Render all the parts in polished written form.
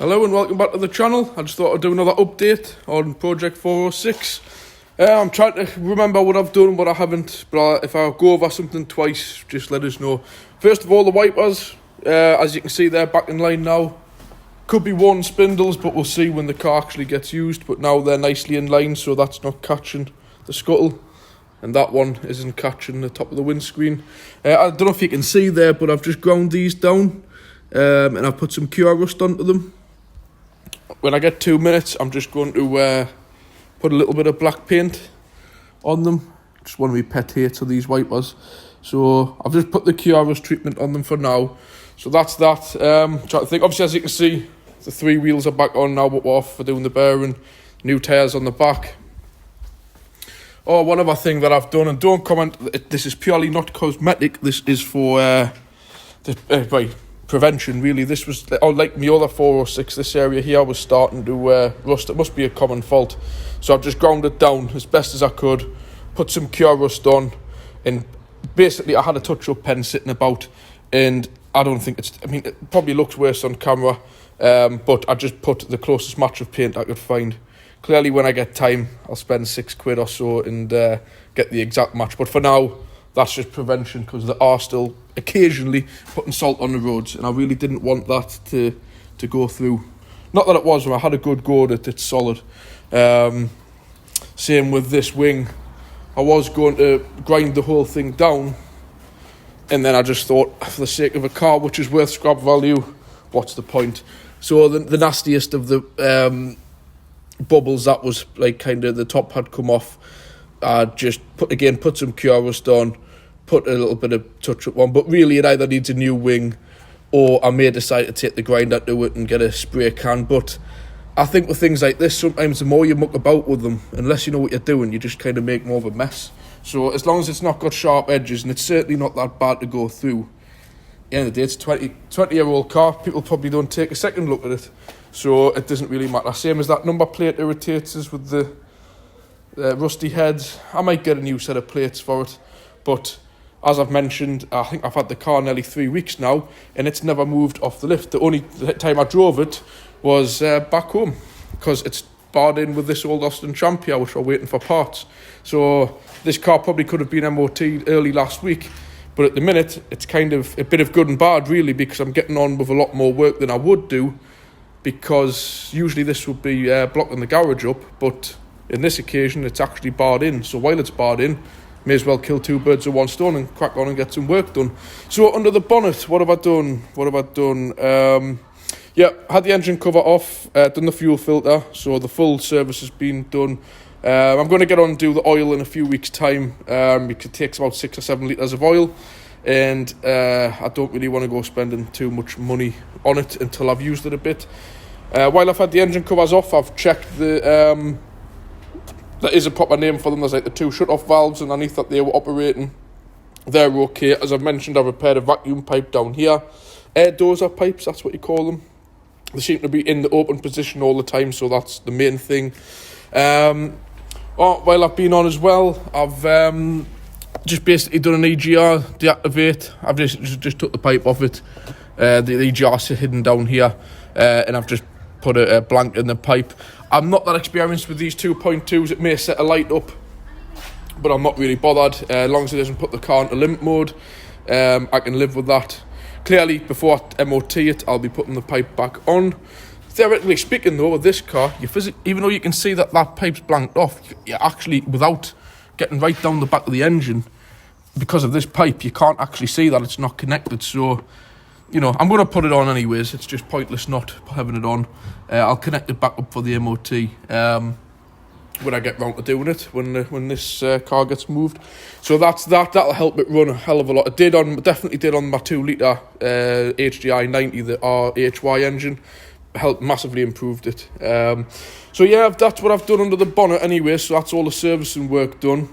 Hello and welcome back to the channel. I just thought I'd do another update on Project 406. I'm trying to remember what I've done and what I haven't, but if I go over something twice, just let us know. First of all, the wipers, as you can see, they're back in line now. Could be worn spindles, but we'll see when the car actually gets used. But now they're nicely in line, so that's not catching the scuttle. And that one isn't catching the top of the windscreen. I don't know if you can see there, but I've just ground these down. And I've put some cure rust onto them. When I get 2 minutes, I'm just going to put a little bit of black paint on them. Just one of my pet hates of these wipers. So I've just put the cure rust treatment on them for now. So that's that. Trying to think. Obviously, as you can see, the 3 wheels are back on now, but we're off for doing the bearing. New tyres on the back. Oh, one other thing that I've done, and don't comment, this is purely not cosmetic. This is for prevention, really. This was, like my other 406, this area here was starting to rust. It must be a common fault. So I've just ground it down as best as I could, put some cure rust on, and basically I had a touch-up pen sitting about, and I don't think it probably looks worse on camera, but I just put the closest match of paint I could find. Clearly, when I get time, I'll spend £6 or so and get the exact match. But for now, that's just prevention, because they are still occasionally putting salt on the roads, and I really didn't want that to go through. Not that it was, when I had a good go at it, it's solid. Same with this wing. I was going to grind the whole thing down, and then I just thought, for the sake of a car which is worth scrap value, what's the point? So the nastiest of the bubbles that was like kind of the top had come off. I just put some cure rust on, put a little bit of touch up on, but really it either needs a new wing, or I may decide to take the grinder to it and get a spray can. But I think with things like this, sometimes the more you muck about with them, unless you know what you're doing, you just kind of make more of a mess. So as long as it's not got sharp edges, and it's certainly not that bad to go through, at the end of the day, it's a 20-year-old car. People probably don't take a second look at it, so it doesn't really matter. Same as that number plate irritates us with the rusty heads. I might get a new set of plates for it, but as I've mentioned, I think I've had the car nearly 3 weeks now, and it's never moved off the lift. The only time I drove it was back home, because it's barred in with this old Austin Champ here, which we're waiting for parts. So this car probably could have been MOT'd early last week, but at the minute it's kind of a bit of good and bad, really, because I'm getting on with a lot more work than I would do, because usually this would be blocking the garage up, but in this occasion it's actually barred in. So while it's barred in, may as well kill 2 birds with 1 stone and crack on and get some work done. So under the bonnet, what have I done? Yeah, had the engine cover off, done the fuel filter, so the full service has been done. I'm going to get on and do the oil in a few weeks' time. It takes about 6 or 7 litres of oil, and I don't really want to go spending too much money on it until I've used it a bit. While I've had the engine covers off, I've checked the... there is a proper name for them. There's like the 2 shut-off valves underneath that they were operating. They're okay. As I've mentioned, I've repaired a vacuum pipe dozer here. Air dozer pipes, that's what you call them. They seem to be in the open position all the time, so that's the main thing. While I've been on as well, I've just basically done an EGR deactivate. I've just took the pipe off it. The EGR's hidden down here, and I've just put a blank in the pipe. I'm not that experienced with these 2.2s. It may set a light up, but I'm not really bothered. As long as it doesn't put the car into limp mode, I can live with that. Clearly, before I MOT it, I'll be putting the pipe back on. Theoretically speaking, though, with this car, even though you can see that pipe's blanked off, you actually, without getting right down the back of the engine, because of this pipe, you can't actually see that it's not connected. So, you know, I'm going to put it on anyways. It's just pointless not having it on. I'll connect it back up for the MOT when I get round to doing it, when this car gets moved. So that's that. That'll help it run a hell of a lot. It definitely did on my 2 litre HDI 90, the RHY engine. Massively improved it. So yeah, that's what I've done under the bonnet anyway. So that's all the servicing work done.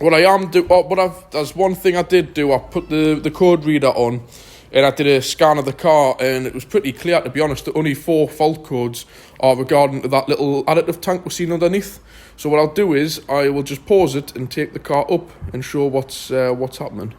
There's one thing I did do. I put the code reader on, and I did a scan of the car, and it was pretty clear, to be honest. The only 4 fault codes are regarding to that little additive tank we've seen underneath. So what I'll do is I will just pause it and take the car up and show what's happening.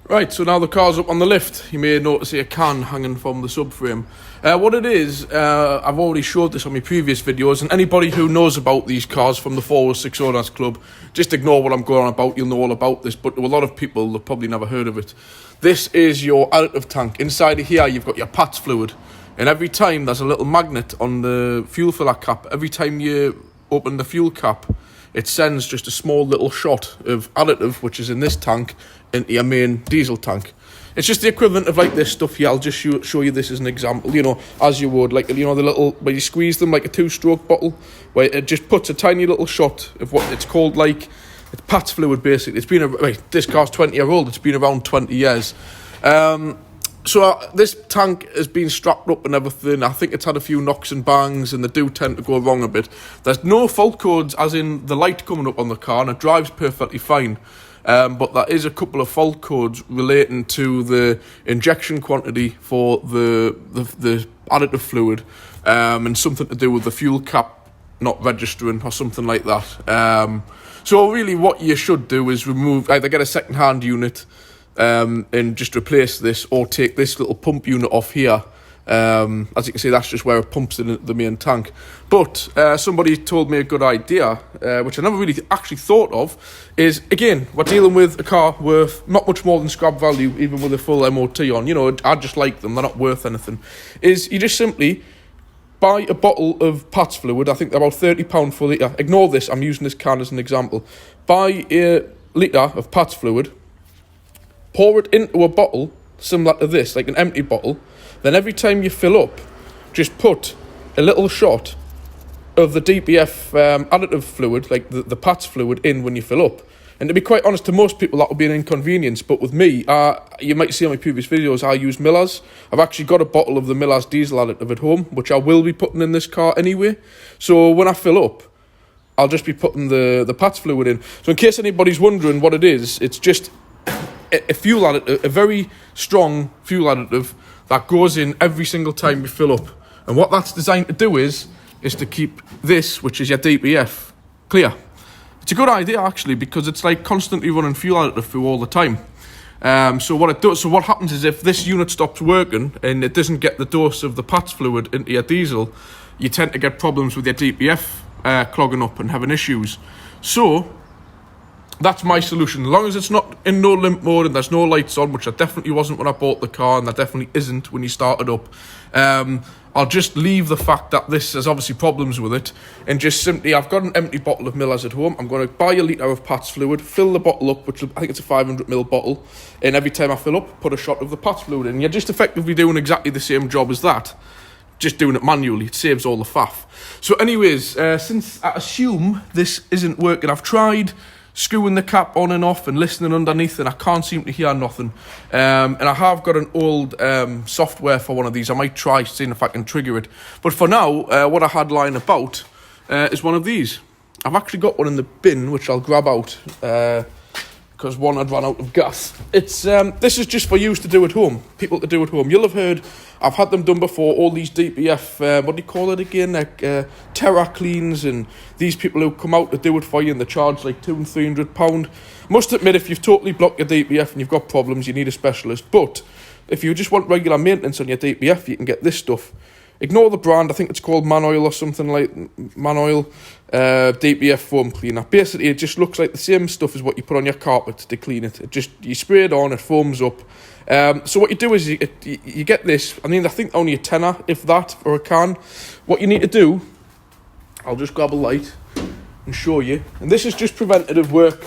Right, so now the car's up on the lift. You may notice a can hanging from the subframe. What it is, I've already showed this on my previous videos, and anybody who knows about these cars from the 406 Owners Club, just ignore what I'm going on about, you'll know all about this, but to a lot of people, they've probably never heard of it. This is your additive tank. Inside of here, you've got your PART6 fluid, and every time there's a little magnet on the fuel filler cap, every time you open the fuel cap, it sends just a small little shot of additive, which is in this tank, into your main diesel tank. It's just the equivalent of like this stuff here. I'll just show you this as an example, you know, as you would, like, you know, the little, where you squeeze them like a 2-stroke bottle, where it just puts a tiny little shot of what it's called, like, it's PART6 fluid basically. It's been, this car's 20-year-old, it's been around 20 years. So this tank has been strapped up and everything. I think it's had a few knocks and bangs, and they do tend to go wrong a bit. There's no fault codes, as in the light coming up on the car, and it drives perfectly fine. But there is a couple of fault codes relating to the injection quantity for the additive fluid, and something to do with the fuel cap not registering or something like that. So really what you should do is either get a second-hand unit, and just replace this, or take this little pump unit off here. As you can see, that's just where it pumps in the main tank. But somebody told me a good idea, which I never really actually thought of, is, again, we're dealing with a car worth not much more than scrap value, even with a full MOT on. You know, I just like them, they're not worth anything. Is you just simply buy a bottle of PART6 fluid. I think they're about £30 per litre. Ignore this, I'm using this can as an example. Buy a litre of PART6 fluid, pour it into a bottle similar to this, like an empty bottle. Then every time you fill up, just put a little shot of the DPF additive fluid, like the PART6 fluid, in when you fill up. And to be quite honest, to most people that would be an inconvenience, but with me, you might see on my previous videos, I use Miller's. I've actually got a bottle of the Miller's diesel additive at home, which I will be putting in this car anyway. So when I fill up, I'll just be putting the PART6 fluid in. So in case anybody's wondering what it is, it's just a fuel additive, a very strong fuel additive that goes in every single time you fill up. And what that's designed to do is to keep this, which is your DPF, clear. It's a good idea actually, because it's like constantly running fuel additive through all the time. So what happens is, if this unit stops working and it doesn't get the dose of the PART6 fluid into your diesel, you tend to get problems with your DPF clogging up and having issues. So that's my solution. As long as it's not in no limp mode and there's no lights on, which I definitely wasn't when I bought the car, and that definitely isn't when you start it up, I'll just leave the fact that this has obviously problems with it, and just simply, I've got an empty bottle of Miller's at home. I'm going to buy a litre of PART6 fluid, fill the bottle up, which I think it's a 500ml bottle, and every time I fill up, put a shot of the PART6 fluid in. You're just effectively doing exactly the same job as that, just doing it manually. It saves all the faff. So anyways, since I assume this isn't working, I've tried screwing the cap on and off and listening underneath, and I can't seem to hear nothing. And I have got an old software for one of these. I might try seeing if I can trigger it. But for now, what I had lying about is one of these. I've actually got one in the bin, which I'll grab out, because one had run out of gas. It's this is just for use to do at home, people to do at home. You'll have heard, I've had them done before, all these DPF, what do you call it again, like Terra Cleans, and these people who come out to do it for you, and they charge like £200 and £300. Must admit, if you've totally blocked your DPF and you've got problems, you need a specialist. But if you just want regular maintenance on your DPF, you can get this stuff. Ignore the brand, I think it's called Manoil or something like Manoil DPF foam cleaner. Basically, it just looks like the same stuff as what you put on your carpet to clean it. It just, you spray it on, it foams up. So what you do is you get this, I mean, I think only a tenner, if that, or a can. What you need to do, I'll just grab a light and show you. And this is just preventative work.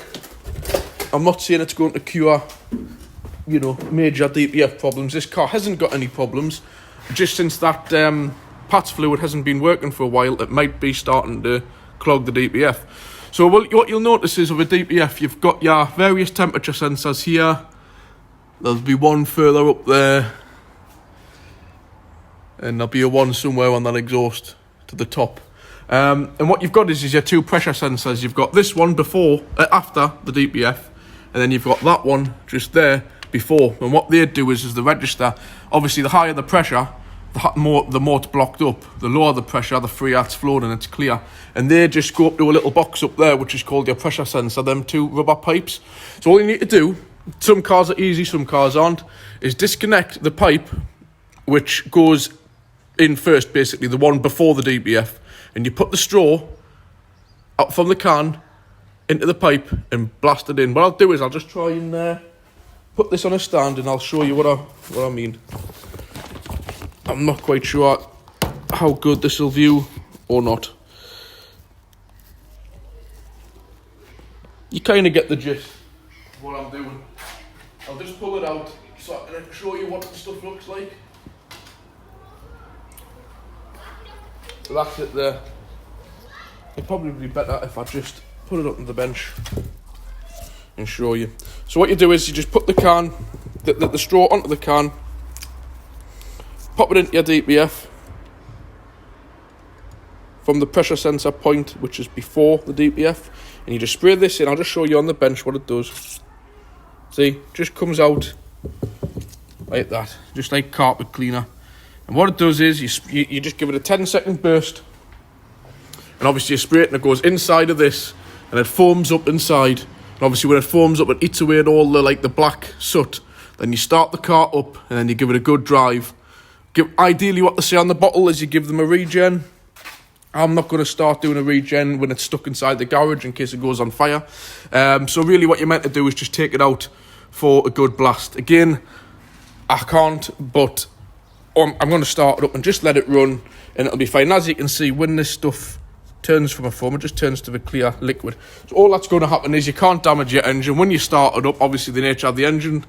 I'm not saying it's going to cure, you know, major DPF problems. This car hasn't got any problems. Just since that PART6 fluid hasn't been working for a while, it might be starting to clog the DPF. So what you'll notice is, with a DPF, you've got your various temperature sensors here. There'll be one further up there, and there'll be a one somewhere on that exhaust to the top. And what you've got is your two pressure sensors. You've got this one after the DPF, and then you've got that one just there before. And what they do is the register, obviously the higher the pressure, the more it's blocked up. The lower the pressure, the freer it's flowing and it's clear. And they just go up to a little box up there, which is called your pressure sensor, them two rubber pipes. So all you need to do some cars are easy, some cars aren't, is disconnect the pipe which goes in first, basically the one before the DPF, and you put the straw out from the can into the pipe and blast it in. What I'll do is I'll just try and put this on a stand, and I'll show you what I mean. I'm not quite sure how good this will view or not. You kind of get the gist of what I'm doing. I'll just pull it out so I can show you what the stuff looks like. So that's it there. It'd probably be better if I just put it up on the bench and show you. So what you do is you just put the can, the straw onto the can, pop it into your DPF from the pressure sensor point, which is before the DPF, and you just spray this in. I'll just show you on the bench what it does. See, just comes out like that, just like carpet cleaner. And what it does is you just give it a 10-second burst, and obviously you spray it and it goes inside of this, and it foams up inside. And obviously when it foams up, it eats away at all the black soot. Then you start the car up, and then you give it a good drive. Ideally what they say on the bottle is you give them a regen. I'm not going to start doing a regen when it's stuck inside the garage in case it goes on fire. So really what you're meant to do is just take it out for a good blast. Again, I can't, but I'm going to start it up and just let it run, and it'll be fine. As you can see, when this stuff turns from a foam, it just turns to a clear liquid. So all that's going to happen is you can't damage your engine. When you start it up, obviously the nature of the engine,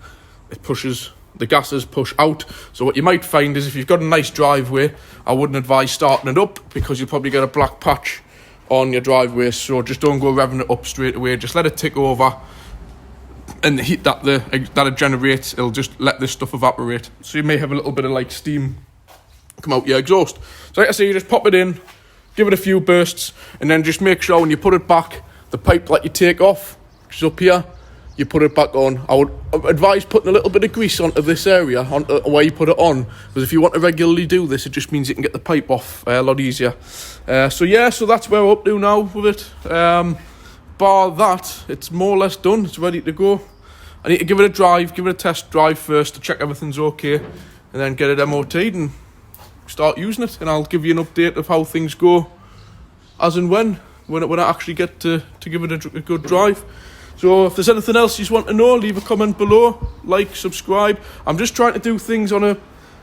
it pushes, the gases push out. So what you might find is if you've got a nice driveway, I wouldn't advise starting it up because you'll probably get a black patch on your driveway. So just don't go revving it up straight away. Just let it tick over, and the heat that it generates, it'll just let this stuff evaporate. So you may have a little bit of like steam come out your exhaust. So like I say, you just pop it in, give it a few bursts, and then just make sure when you put it back, the pipe that you take off, which is up here, you put it back on. I would advise putting a little bit of grease onto this area, onto where you put it on, because if you want to regularly do this, it just means you can get the pipe off a lot easier. So yeah, so that's where we're up to now with it. Bar that, it's more or less done. It's ready to go. I need to give it a drive, give it a test drive first to check everything's okay, and then get it MOT'd and start using it. And I'll give you an update of how things go as and when I actually get to give it a good drive. So if there's anything else you want to know, leave a comment below, like, subscribe. I'm just trying to do things on a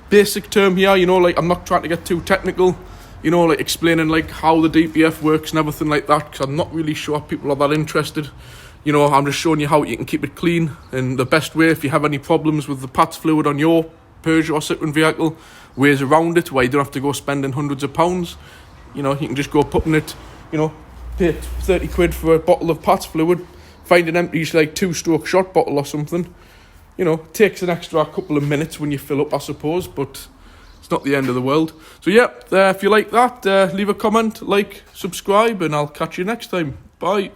basic term here, you know, like I'm not trying to get too technical, you know, like explaining like how the DPF works and everything like that, because I'm not really sure people are that interested. You know, I'm just showing you how you can keep it clean, and the best way if you have any problems with the PART6 fluid on your Peugeot or Citroen vehicle, ways around it where you don't have to go spending hundreds of pounds. You know, you can just go putting it, you know, pay 30 quid for a bottle of PART6 fluid, find an empty like 2-stroke shot bottle or something. You know, takes an extra couple of minutes when you fill up, I suppose, but it's not the end of the world. So yeah, if you like that, leave a comment, like, subscribe, and I'll catch you next time. Bye.